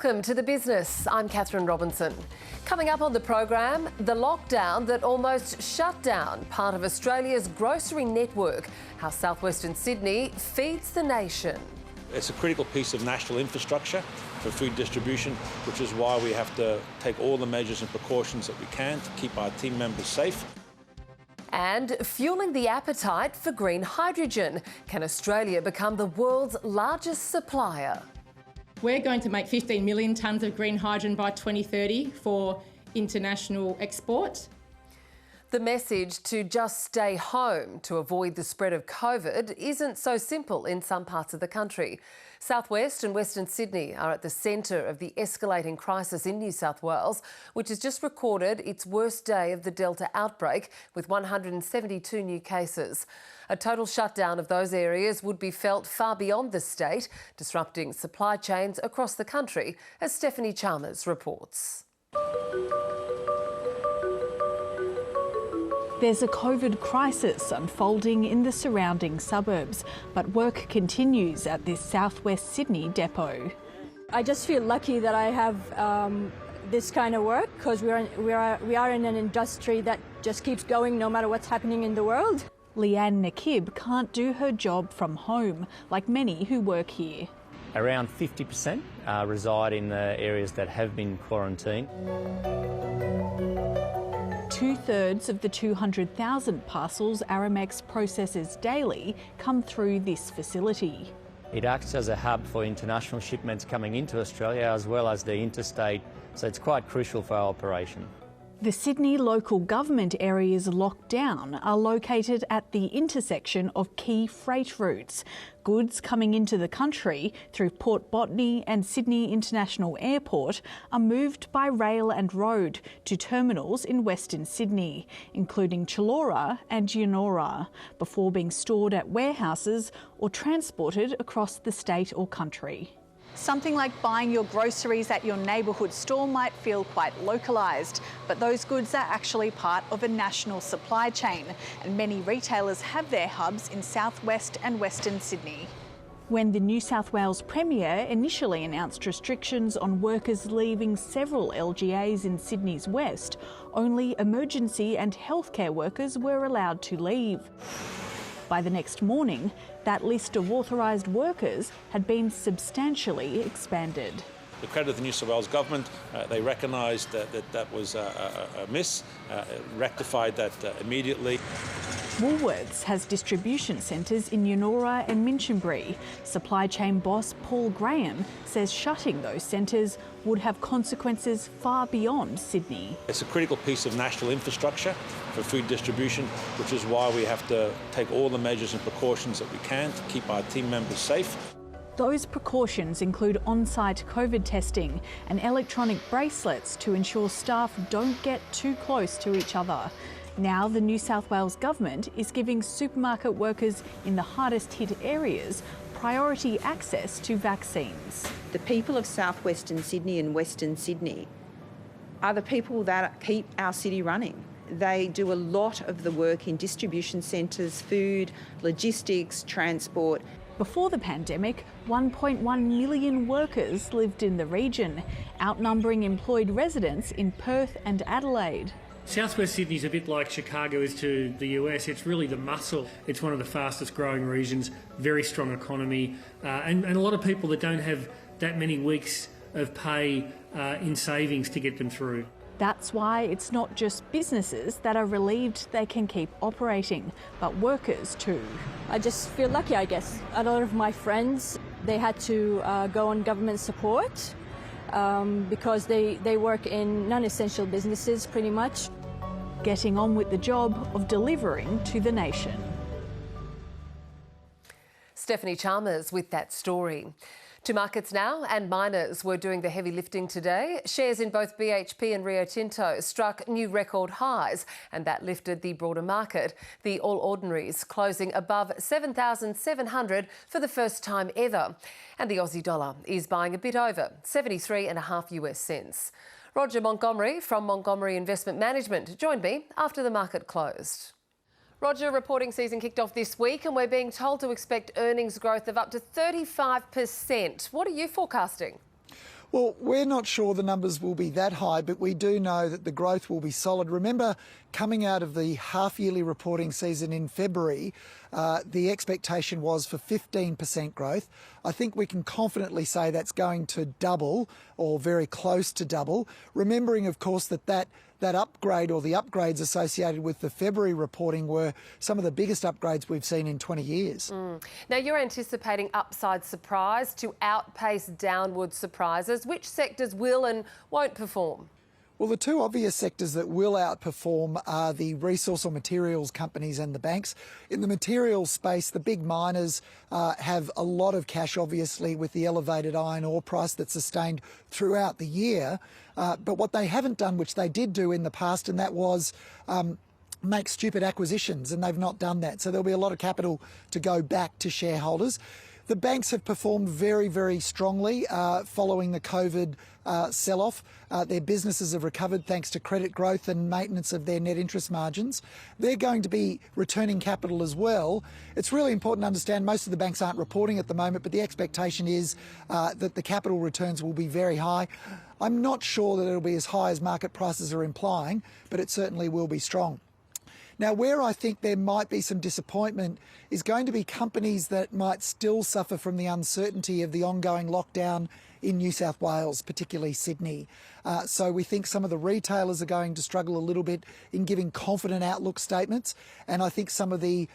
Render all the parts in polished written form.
Welcome to The Business. I'm Catherine Robinson. Coming up on the program, the lockdown that almost shut down part of Australia's grocery network, how southwestern Sydney feeds the nation. It's a critical piece of national infrastructure for food distribution, which is why we have to take all the measures and precautions that we can to keep our team members safe. And fueling the appetite for green hydrogen. Can Australia become the world's largest supplier? We're going to make 15 million tonnes of green hydrogen by 2030 for international export. The message to just stay home to avoid the spread of COVID isn't so simple in some parts of the country. Southwest and Western Sydney are at the centre of the escalating crisis in New South Wales, which has just recorded its worst day of the Delta outbreak with 172 new cases. A total shutdown of those areas would be felt far beyond the state, disrupting supply chains across the country, as Stephanie Chalmers reports. There's a COVID crisis unfolding in the surrounding suburbs, but work continues at this southwest Sydney depot. I just feel lucky that I have this kind of work because we are in an industry that just keeps going no matter what's happening in the world. Leanne Nakib can't do her job from home, like many who work here. Around 50% reside in the areas that have been quarantined. 2/3 of the 200,000 parcels Aramex processes daily come through this facility. It acts as a hub for international shipments coming into Australia as well as the interstate, so it's quite crucial for our operation. The Sydney local government areas locked down are located at the intersection of key freight routes. Goods coming into the country through Port Botany and Sydney International Airport are moved by rail and road to terminals in Western Sydney, including Chullora and Yennora, before being stored at warehouses or transported across the state or country. Something like buying your groceries at your neighbourhood store might feel quite localised, but those goods are actually part of a national supply chain, and many retailers have their hubs in southwest and western Sydney. When the New South Wales Premier initially announced restrictions on workers leaving several LGAs in Sydney's west, only emergency and healthcare workers were allowed to leave. By the next morning, that list of authorised workers had been substantially expanded. The credit of the New South Wales Government, they recognised that was a miss, rectified that immediately. Woolworths has distribution centres in Yennora and Minchinbury. Supply chain boss Paul Graham says shutting those centres would have consequences far beyond Sydney. It's a critical piece of national infrastructure for food distribution, which is why we have to take all the measures and precautions that we can to keep our team members safe. Those precautions include on-site COVID testing and electronic bracelets to ensure staff don't get too close to each other. Now the New South Wales Government is giving supermarket workers in the hardest hit areas priority access to vaccines. The people of southwestern Sydney and western Sydney are the people that keep our city running. They do a lot of the work in distribution centres, food, logistics, transport. Before the pandemic, 1.1 million workers lived in the region, outnumbering employed residents in Perth and Adelaide. Southwest Sydney's a bit like Chicago is to the US. It's really the muscle. It's one of the fastest growing regions, very strong economy, and a lot of people that don't have that many weeks of pay in savings to get them through. That's why it's not just businesses that are relieved they can keep operating, but workers too. I just feel lucky, I guess. A lot of my friends, they had to go on government support because they work in non-essential businesses pretty much. Getting on with the job of delivering to the nation. Stephanie Chalmers with that story. To markets now, and miners were doing the heavy lifting today. Shares in both BHP and Rio Tinto struck new record highs, and that lifted the broader market. The All Ordinaries closing above 7,700 for the first time ever. And the Aussie dollar is buying a bit over 73.5 US cents. Roger Montgomery from Montgomery Investment Management joined me after the market closed. Roger, reporting season kicked off this week and we're being told to expect earnings growth of up to 35%. What are you forecasting? Well, we're not sure the numbers will be that high, but we do know that the growth will be solid. Remember, coming out of the half-yearly reporting season in February, the expectation was for 15% growth. I think we can confidently say that's going to double or very close to double. Remembering, of course, that upgrade or the upgrades associated with the February reporting were some of the biggest upgrades we've seen in 20 years. Now, you're anticipating upside surprise to outpace downward surprises. Which sectors will and won't perform? Well, the two obvious sectors that will outperform are the resource or materials companies and the banks. In the materials space, the big miners have a lot of cash, obviously, with the elevated iron ore price that's sustained throughout the year. But what they haven't done, which they did do in the past, and that was make stupid acquisitions, and they've not done that. So there'll be a lot of capital to go back to shareholders. The banks have performed very, very strongly following the COVID sell-off. Their businesses have recovered thanks to credit growth and maintenance of their net interest margins. They're going to be returning capital as well. It's really important to understand most of the banks aren't reporting at the moment, but the expectation is that the capital returns will be very high. I'm not sure that it'll be as high as market prices are implying, but it certainly will be strong. Now, where I think there might be some disappointment is going to be companies that might still suffer from the uncertainty of the ongoing lockdown in New South Wales, particularly Sydney. So we think some of the retailers are going to struggle a little bit in giving confident outlook statements. And I think some of the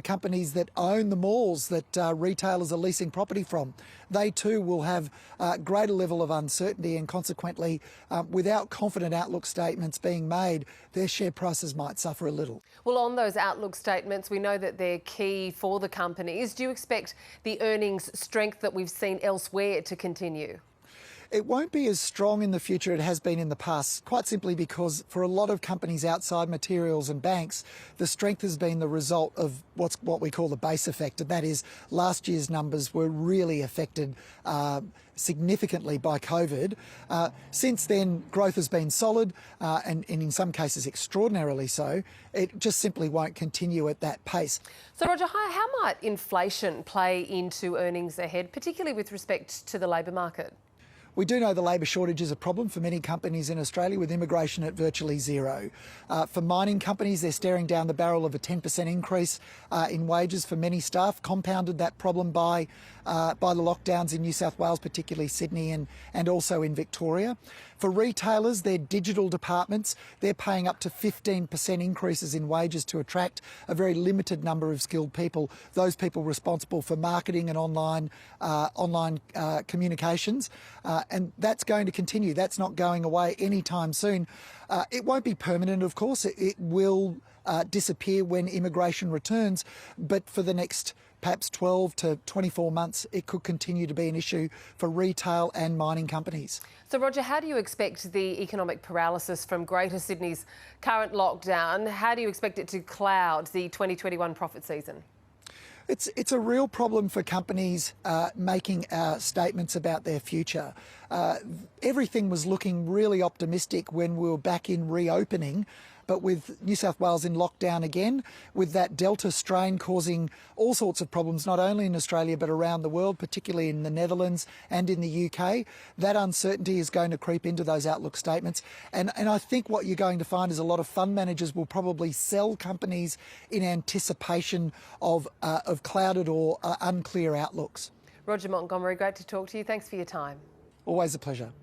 companies that own the malls that retailers are leasing property from, they too will have a greater level of uncertainty, and consequently, without confident outlook statements being made, their share prices might suffer a little. Well, on those outlook statements, we know that they're key for the companies. Do you expect the earnings strength that we've seen elsewhere to continue? It won't be as strong in the future as it has been in the past, quite simply because for a lot of companies outside materials and banks, the strength has been the result of what we call the base effect, and that is last year's numbers were really affected significantly by COVID. Since then, growth has been solid and in some cases extraordinarily so. It just simply won't continue at that pace. So, Roger, how might inflation play into earnings ahead, particularly with respect to the labour market? We do know the labour shortage is a problem for many companies in Australia, with immigration at virtually zero. For mining companies, they're staring down the barrel of a 10% increase in wages for many staff, compounded that problem by the lockdowns in New South Wales, particularly Sydney and also in Victoria. For retailers, their digital departments, they're paying up to 15% increases in wages to attract a very limited number of skilled people, those people responsible for marketing and online communications. And that's going to continue. That's not going away anytime soon. It won't be permanent, of course. It will disappear when immigration returns, but for the next perhaps 12 to 24 months, it could continue to be an issue for retail and mining companies. So, Roger, how do you expect the economic paralysis from Greater Sydney's current lockdown, how do you expect it to cloud the 2021 profit season? It's a real problem for companies making statements about their future. Everything was looking really optimistic when we were back in reopening, but with New South Wales in lockdown again, with that Delta strain causing all sorts of problems, not only in Australia but around the world, particularly in the Netherlands and in the UK, that uncertainty is going to creep into those outlook statements. And I think what you're going to find is a lot of fund managers will probably sell companies in anticipation of clouded or unclear outlooks. Roger Montgomery, great to talk to you. Thanks for your time. Always a pleasure.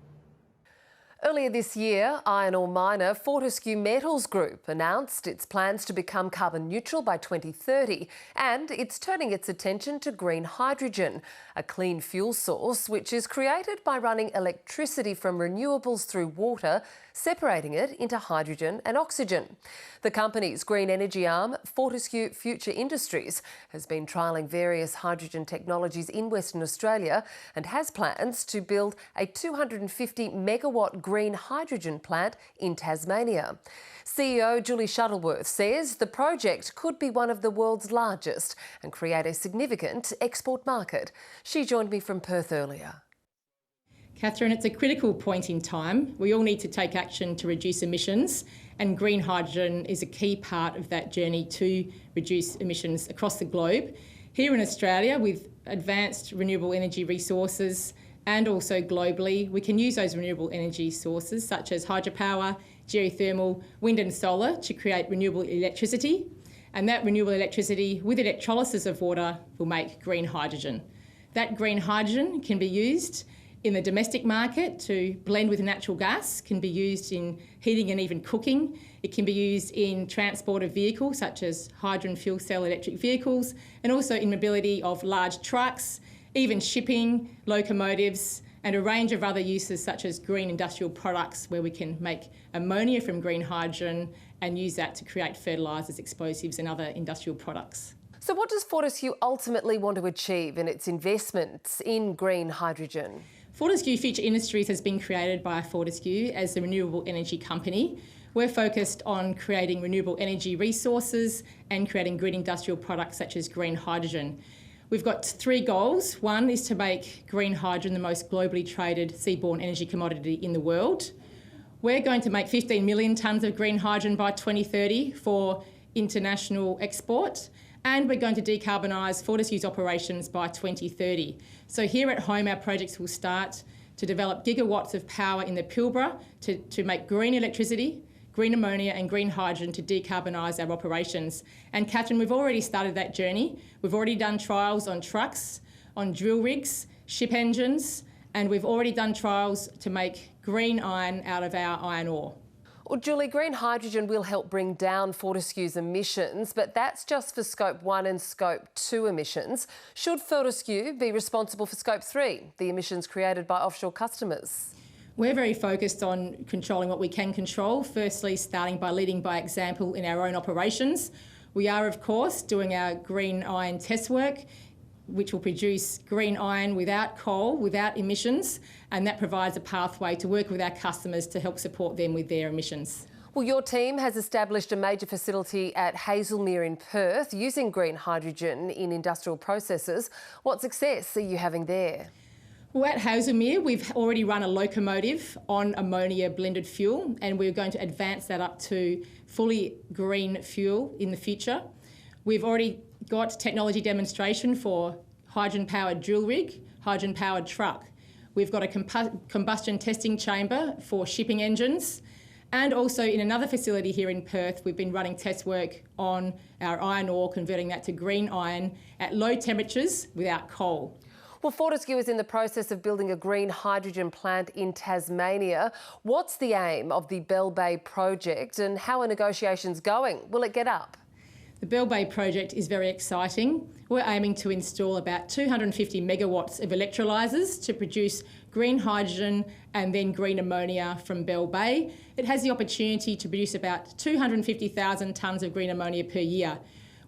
Earlier this year, iron ore miner Fortescue Metals Group announced its plans to become carbon neutral by 2030, and it's turning its attention to green hydrogen, a clean fuel source which is created by running electricity from renewables through water, separating it into hydrogen and oxygen. The company's green energy arm, Fortescue Future Industries, has been trialling various hydrogen technologies in Western Australia and has plans to build a 250 megawatt green hydrogen plant in Tasmania. CEO Julie Shuttleworth says the project could be one of the world's largest and create a significant export market. She joined me from Perth earlier. Catherine, it's a critical point in time. We all need to take action to reduce emissions, and green hydrogen is a key part of that journey to reduce emissions across the globe. Here in Australia, with advanced renewable energy resources, and also globally, we can use those renewable energy sources such as hydropower, geothermal, wind and solar to create renewable electricity. And that renewable electricity with electrolysis of water will make green hydrogen. That green hydrogen can be used in the domestic market to blend with natural gas, can be used in heating and even cooking. It can be used in transport of vehicles such as hydrogen fuel cell electric vehicles, and also in mobility of large trucks, even shipping, locomotives, and a range of other uses such as green industrial products where we can make ammonia from green hydrogen and use that to create fertilisers, explosives and other industrial products. So what does Fortescue ultimately want to achieve in its investments in green hydrogen? Fortescue Future Industries has been created by Fortescue as the renewable energy company. We're focused on creating renewable energy resources and creating green industrial products such as green hydrogen. We've got 3 goals. One is to make green hydrogen the most globally traded seaborne energy commodity in the world. We're going to make 15 million tonnes of green hydrogen by 2030 for international export, and we're going to decarbonise Fortescue's operations by 2030. So here at home, our projects will start to develop gigawatts of power in the Pilbara to make green electricity, green ammonia and green hydrogen to decarbonise our operations. And Catherine, we've already started that journey. We've already done trials on trucks, on drill rigs, ship engines, and we've already done trials to make green iron out of our iron ore. Well, Julie, green hydrogen will help bring down Fortescue's emissions, but that's just for Scope 1 and Scope 2 emissions. Should Fortescue be responsible for Scope 3, the emissions created by offshore customers? We're very focused on controlling what we can control, firstly starting by leading by example in our own operations. We are, of course, doing our green iron test work, which will produce green iron without coal, without emissions, and that provides a pathway to work with our customers to help support them with their emissions. Well, your team has established a major facility at Hazelmere in Perth using green hydrogen in industrial processes. What success are you having there? Well, at Hazelmere, we've already run a locomotive on ammonia blended fuel, and we're going to advance that up to fully green fuel in the future. We've already got technology demonstration for hydrogen-powered drill rig, hydrogen-powered truck. We've got a combustion testing chamber for shipping engines. And also in another facility here in Perth, we've been running test work on our iron ore, converting that to green iron at low temperatures without coal. Well, Fortescue is in the process of building a green hydrogen plant in Tasmania. What's the aim of the Bell Bay project and how are negotiations going? Will it get up? The Bell Bay project is very exciting. We're aiming to install about 250 megawatts of electrolysers to produce green hydrogen and then green ammonia from Bell Bay. It has the opportunity to produce about 250,000 tonnes of green ammonia per year.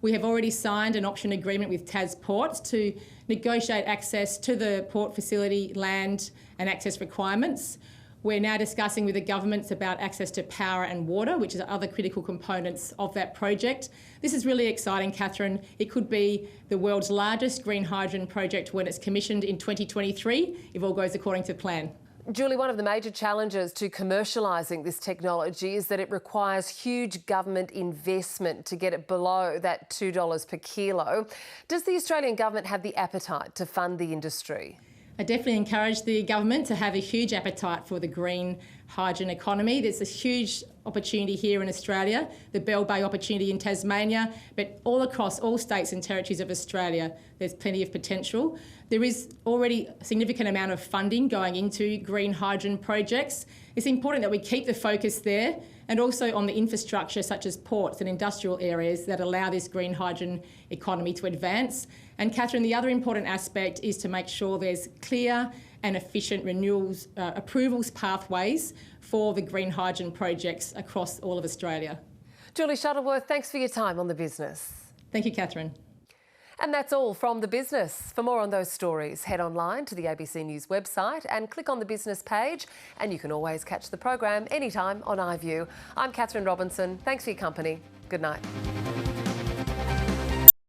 We have already signed an option agreement with TasPorts to negotiate access to the port facility, land and access requirements. We're now discussing with the governments about access to power and water, which is other critical components of that project. This is really exciting, Catherine. It could be the world's largest green hydrogen project when it's commissioned in 2023, if all goes according to plan. Julie, one of the major challenges to commercialising this technology is that it requires huge government investment to get it below that $2 per kilo. Does the Australian government have the appetite to fund the industry? I definitely encourage the government to have a huge appetite for the green hydrogen economy. There's a huge opportunity here in Australia, the Bell Bay opportunity in Tasmania, but all across all states and territories of Australia, there's plenty of potential. There is already a significant amount of funding going into green hydrogen projects. It's important that we keep the focus there and also on the infrastructure such as ports and industrial areas that allow this green hydrogen economy to advance. And Catherine, the other important aspect is to make sure there's clear and efficient renewals, approvals pathways for the green hydrogen projects across all of Australia. Julie Shuttleworth, thanks for your time on The Business. Thank you, Catherine. And that's all from The Business. For more on those stories, head online to the ABC News website and click on the business page. And you can always catch the program anytime on iView. I'm Catherine Robinson. Thanks for your company. Good night.